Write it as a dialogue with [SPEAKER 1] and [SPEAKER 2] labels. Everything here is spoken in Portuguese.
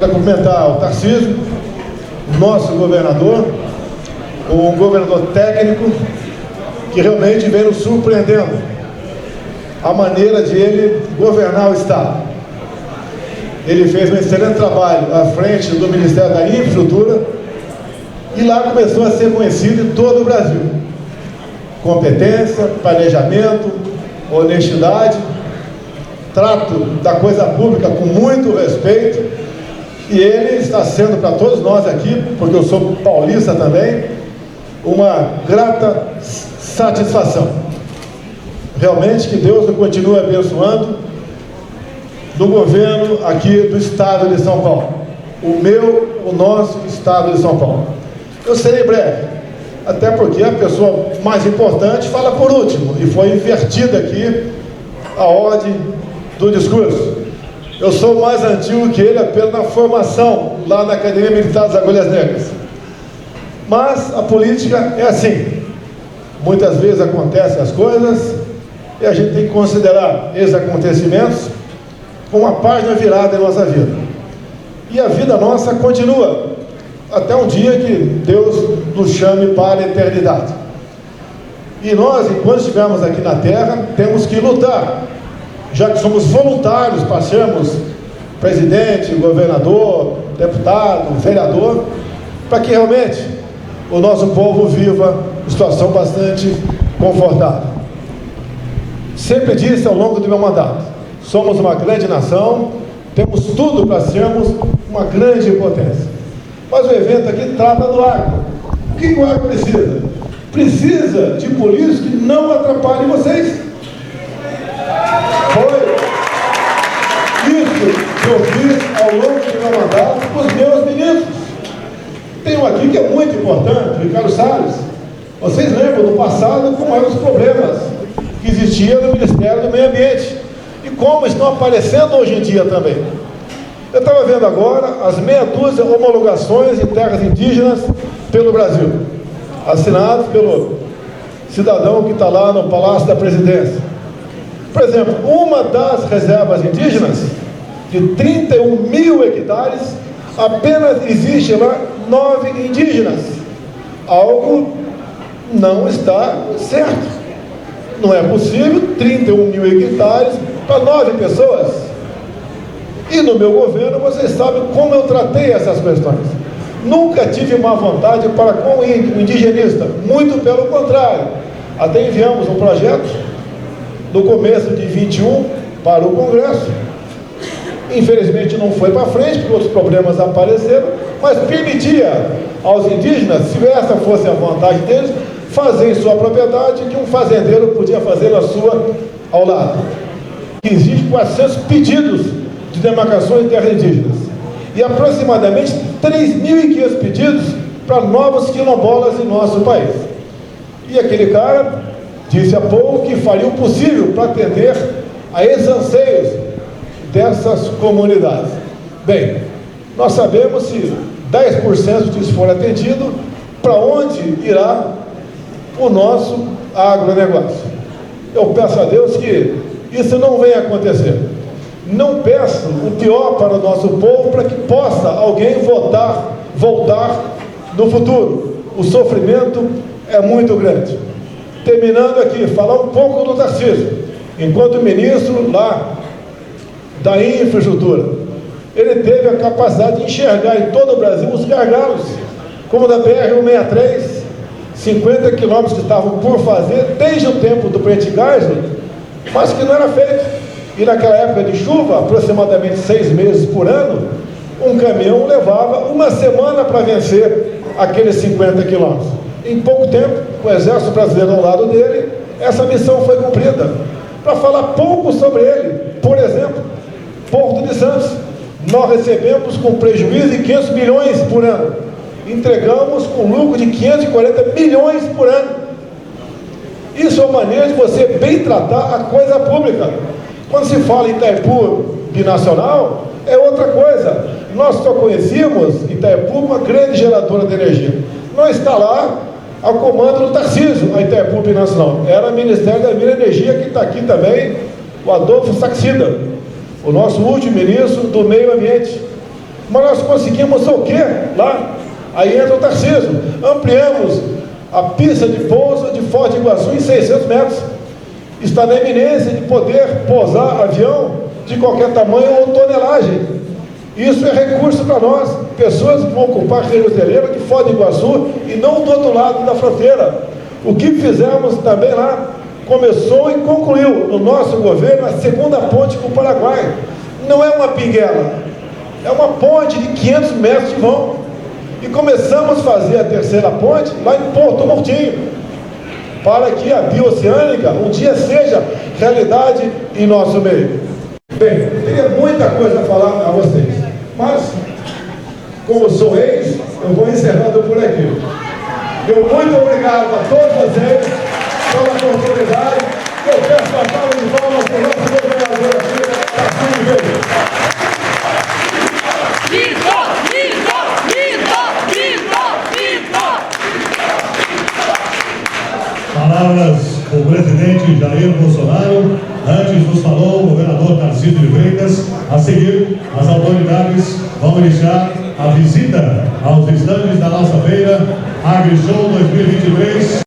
[SPEAKER 1] Cumprimentar o Tarcísio, nosso governador, um governador técnico que realmente vem nos surpreendendo a maneira de ele governar o Estado. Ele fez um excelente trabalho à frente do Ministério da Infraestrutura e lá começou a ser conhecido em todo o Brasil. Competência, planejamento, honestidade, trato da coisa pública com muito respeito. E ele está sendo para todos nós aqui, porque eu sou paulista também, uma grata satisfação. Realmente que Deus continue abençoando do governo aqui do Estado de São Paulo. O nosso Estado de São Paulo. Eu serei breve, até porque a pessoa mais importante fala por último, e foi invertida aqui a ordem do discurso. Eu sou mais antigo que ele apenas na formação lá na Academia Militar das Agulhas Negras. Mas a política é assim. Muitas vezes acontecem as coisas e a gente tem que considerar esses acontecimentos como uma página virada em nossa vida. E a vida nossa continua até um dia que Deus nos chame para a eternidade. E nós, enquanto estivermos aqui na Terra, temos que lutar. Já que somos voluntários para sermos presidente, governador, deputado, vereador, para que realmente o nosso povo viva uma situação bastante confortável. Sempre disse ao longo do meu mandato, somos uma grande nação, temos tudo para sermos uma grande potência. Mas o evento aqui trata do agro. O que o agro precisa? Precisa de políticos que não atrapalhem vocês. Foi isso que eu fiz ao longo do meu mandato com os meus ministros. Tem um aqui que é muito importante, Ricardo Salles. Vocês lembram do passado como eram os problemas que existiam no Ministério do Meio Ambiente e como estão aparecendo hoje em dia também. Eu estava vendo agora as meia dúzia homologações em terras indígenas pelo Brasil, assinados pelo cidadão que está lá no Palácio da Presidência. Por exemplo, uma das reservas indígenas, de 31 mil hectares, apenas existe lá 9 indígenas. Algo não está certo. Não é possível 31 mil hectares para 9 pessoas. E no meu governo, vocês sabem como eu tratei essas questões. Nunca tive má vontade para com o indigenista, muito pelo contrário. Até enviamos um projeto no começo de 21 para o Congresso. Infelizmente não foi para frente, porque outros problemas apareceram, mas permitia aos indígenas, se essa fosse a vontade deles, fazer em sua propriedade que um fazendeiro podia fazer a sua ao lado. Existem 400 pedidos de demarcações de terras indígenas e aproximadamente 3.500 pedidos para novos quilombolas em nosso país. E aquele cara disse há pouco que faria o possível para atender a esses anseios dessas comunidades. Bem, nós sabemos se 10% disso for atendido, para onde irá o nosso agronegócio. Eu peço a Deus que isso não venha acontecer. Não peço o pior para o nosso povo, para que possa alguém voltar no futuro. O sofrimento é muito grande. Terminando aqui, falar um pouco do Tarcísio. Enquanto ministro lá da infraestrutura, ele teve a capacidade de enxergar em todo o Brasil os gargalos, como da BR-163, 50 quilômetros que estavam por fazer desde o tempo do Presidente Geisel, mas que não era feito. E naquela época de chuva, aproximadamente 6 meses por ano, um caminhão levava uma semana para vencer aqueles 50 quilômetros. Em pouco tempo, o Exército Brasileiro ao lado dele, essa missão foi cumprida. Para falar pouco sobre ele, por exemplo, Porto de Santos, nós recebemos com prejuízo de 500 milhões por ano. Entregamos com lucro de 540 milhões por ano. Isso é uma maneira de você bem tratar a coisa pública. Quando se fala em Itaipu binacional, é outra coisa. Nós só conhecíamos Itaipu uma grande geradora de energia. Não está lá ao comando do Tarcísio, a Itaipu binacional. Era o Ministério da Minas e Energia, que está aqui também, o Adolfo Saxida, o nosso último ministro do Meio Ambiente. Mas nós conseguimos o quê lá? Aí entra o Tarcísio. Ampliamos a pista de pouso de Foz do Iguaçu em 600 metros. Está na iminência de poder pousar avião de qualquer tamanho ou tonelagem. Isso é recurso para nós, pessoas que vão ocupar a região hoteleira de Foz do Iguaçu e não do outro lado da fronteira. O que fizemos também lá, começou e concluiu no nosso governo a segunda ponte com o Paraguai. Não é uma pinguela, é uma ponte de 500 metros de vão. E começamos a fazer a terceira ponte lá em Porto Murtinho, para que a bioceânica um dia seja realidade em nosso meio. Bem, teria muita coisa a falar a vocês, mas, como sou ex, eu vou encerrando por aqui. Meu muito obrigado a todos vocês pela oportunidade. Eu peço uma salva de palmas para o nosso governador aqui, Tarcísio Veiga.
[SPEAKER 2] Viva! Viva! Viva! Viva! Viva!
[SPEAKER 3] Palavras do presidente Jair Bolsonaro. Antes nos falou o governador Tarcísio de Freitas. A seguir, as autoridades vão iniciar a visita aos estandes da nossa feira AgriShow 2023.